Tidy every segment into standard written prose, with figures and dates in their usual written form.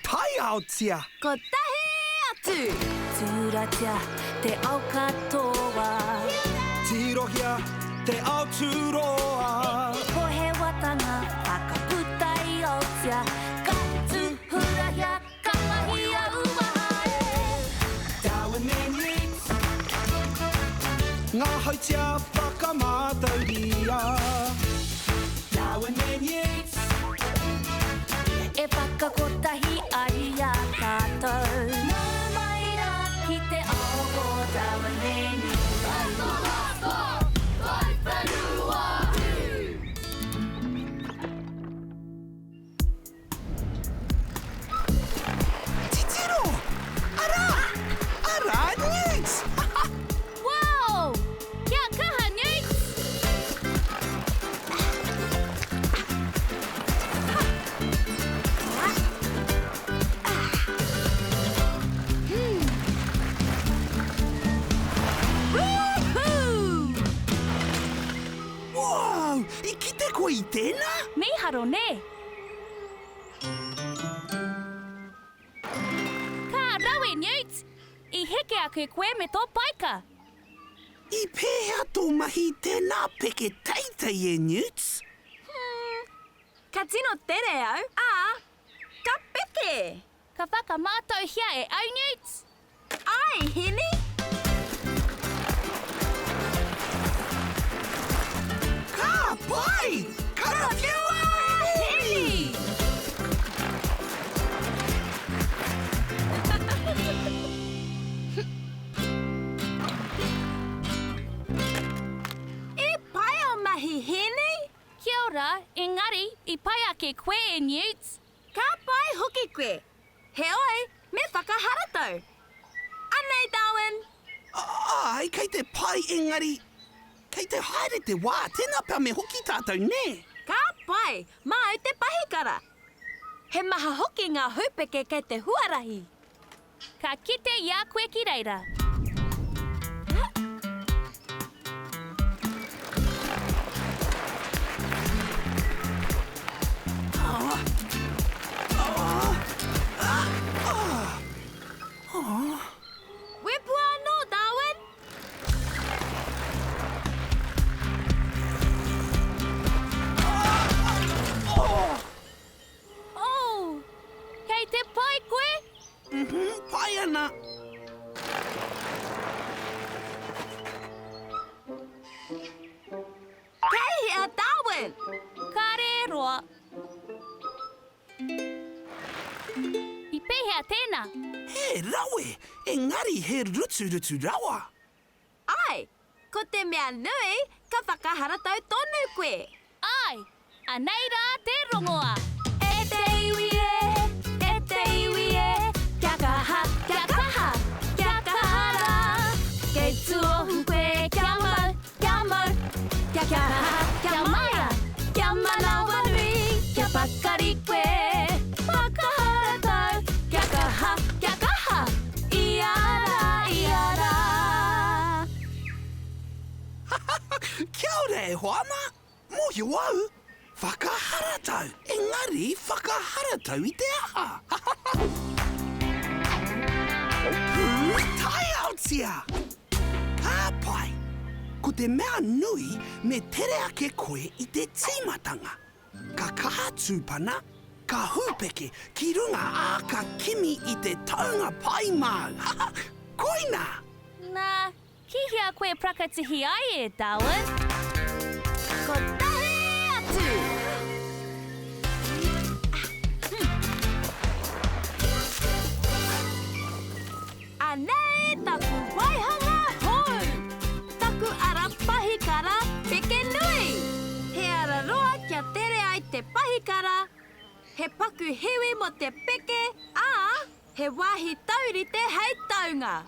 tai aotia. Ko tahi atu. Tūratia te ao katoa. Tirohia te ao turoa. Ko he watanga whakaputai otia. Ka tuhurahia ka mahi a uahae. Darwin and Newts. Ngā hautia whakamātauria. Darwin and Newts. E whakakotahi ai a tātou. Nā mai rā ki te ao o Darwin and Newts. Titiro! Ara, Newts! Wow! Kia kaha, Newts! Wow! I kite koe I tēnā? Miharo ne! Ka rawe, Newts! I heke ake koe me tō paika. I pēhea tō mahi tēnā peke teitei e Newts. Ka tino tere au. Ka Peke! Ka whakamātau hia e au, Newts. Ai, hini! Ka pai! Karawhiua! Hini! I pai o mahi hini? Kia ora, engari, I pai ake koe e Newts. Ka pai hoki koe. He oi, me whakaharatau. Anei, Darwin. Ai, kei te pai engari. Kei te haere te wā, tēnā pā me hoki tātou, ne? Ka pai, mau te pahikara. He maha hoki ngā hupeke kei te huarahi. Ka kite ia koe ki reira. Wepua anō, Darwin. Oh, kei te pai koe? Pai ana. Kei hea, Darwin. Ka re roa. I pehea tēnā. He rawe, engari he rutu rawa. Ai, ko te mea nui, ka whakaharatau tonu koe. Ai, anei rā te rongoa. E te iwi e, kia kaha, kia kahara. Kei tuohu koe, kia mau, kia kaha, kia maia, kia manawa nui, kia pakari koe. Whakaharatau, kia kaha, iara. Kia ora e hoana. Mohi wau. Whakaharatau. Engari, whakaharatau I te aha. Tai aotia. Ka pai. Ko te mea nui me tere ake koe I te tīmatanga. Ka kaha tūpana, ka hūpeke ki runga a ka kimi I te taunga pai mau. Koina! Nā, kihia koe prakatihi ai e, Darwin. Ko tahi atu! Anei taku waihanga hou! Taku ara pahikara peke nui! He ara roa kia tere ai te pahikara. He paku hiwi mo te peke, he wahi taurite hei taunga.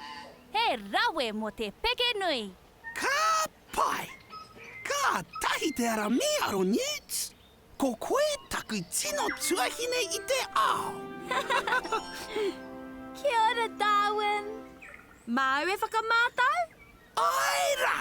He rawe mo te peke nui. Ka pai! Ka tahi te ara me aro Newts. Ko koe taku tino tuahine I te ao. Kia ora, Darwin. Mau e whakamātau? Aira!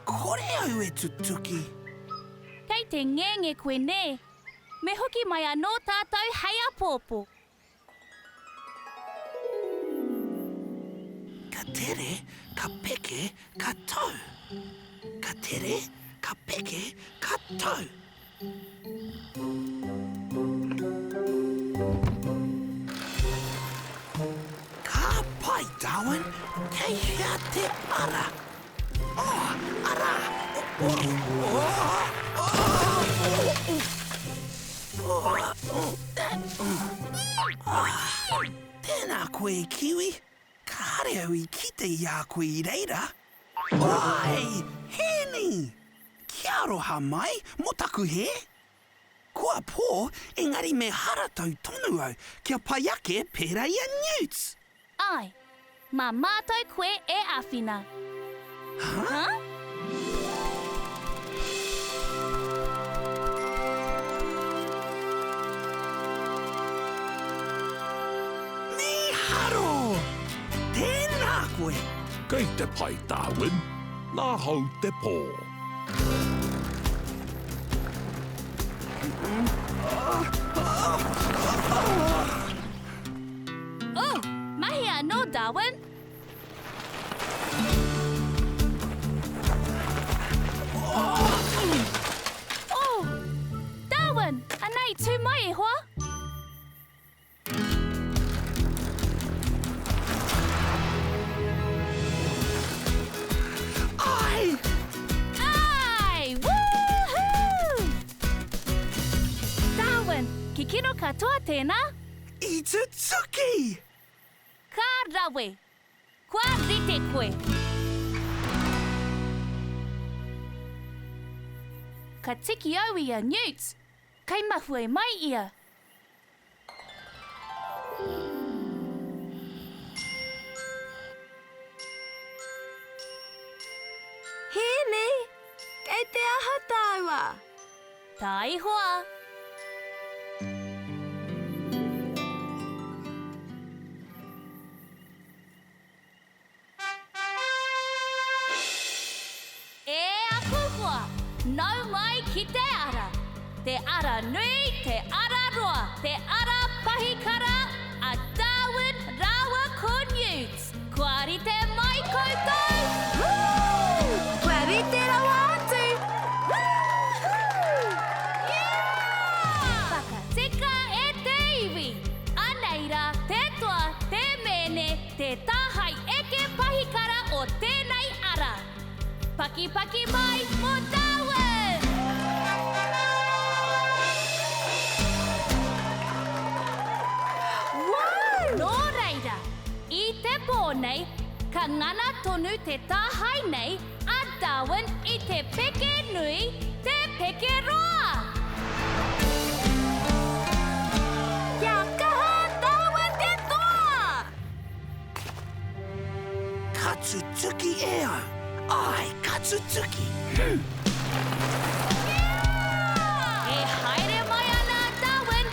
kore au e tutuki. Kei te ngenge koe ne. Me hoki mai anō tātou hei apōpō. Ka tere, ka peke, ka tau. Ka tere, ka peke, ka tau. Ka pai, Darwin, kei hea te ara. Oh, ara! Tēnā koe, Kiwi. Ka hare au I kite I a koe I reira. Oi, hēni! Kia aroha mai, motaku he? Kua pō, engari me haratau tonu au, kia pai ake pērā I a Newts. Ai, mā mātou koe e āwhina. Huh? Ni haro! Tēnā koe! Kei te pai, Darwin. Nā hau te pō. Oh, mahi anō, Darwin. Oh, Darwin, anei tū mai e hoa? Ai! Ai! Woohoo! Darwin, ki kino katoa tēnā? I tutuki! Ka rawe. Kua rite koe. Ka tiki au I a Newts. Kei mahue mai ia. Hēne, kei te aha tāua. Tā ihoa. E aku hoa, nau mai ki te ara. Te ara nui, te ara roa, te ara pahikara, a Darwin rawa ko Newts. Kua rite mai koutou. Woo! Kua rite rawa atu. Woohoo! Yeah! Whakatika e te iwi. Aneira, te toa, te mene, te tāhai eke pahikara o tēnei ara. Paki paki mai mo Darwin! Wow! Nō reira, I te pō nei, ka ngana tonu te tāhai nei, a Darwin I te peke nui, te peke roa! Kia kaha, Darwin te toa! Ka tutuki e au. Ai, ka tutuki. E haere mai ana, Darwin.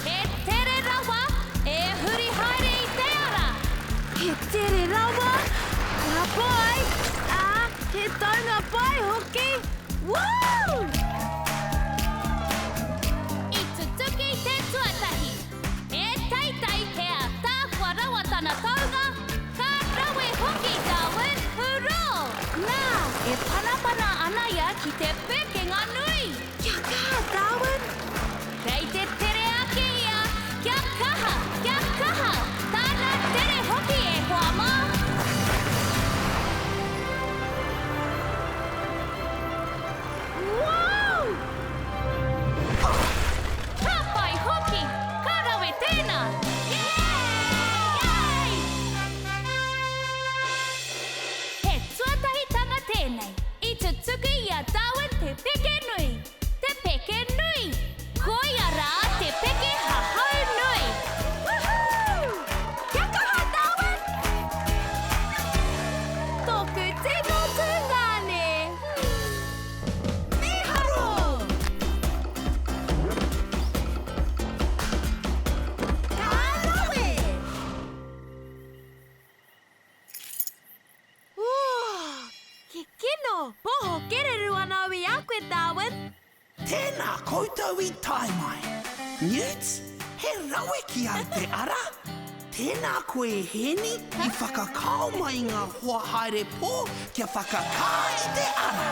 E tere rawa, e huri haere I te ara. He tere rawa, kura pai. He taunga pai hoki. Woo! I tutuki te tuatahi. E taitai he a tākua rawatana taunga. Ka rawe hoki, Darwin. Hurrā! Nā, e panapana ana ia ki te pekenga nui. Kia kaha, Darwin? Kei te tere ake ia. Kia kaha, kia kaha. Tāna tere hoki e hoa mā. Wow! Ka pai hoki. Ka rawe tēnā. Yay! He tuatahitanga tēnei. I tutuki I a Darwin te peke nui. Te peke nui. Koia rā te peke hahau nui. Woohoo! Kia kaha, Darwin! Tōku tino tūngane. Ni haro! Ka rawe! Ke kino! Poho kereru ana wi a koe, Darwin. Tēnā koutou I tai mai. Newts, he rawe ki au te ara. Tēnā koe heni I whakakao mai ngā hoa haere pō kia whakakā I te ara.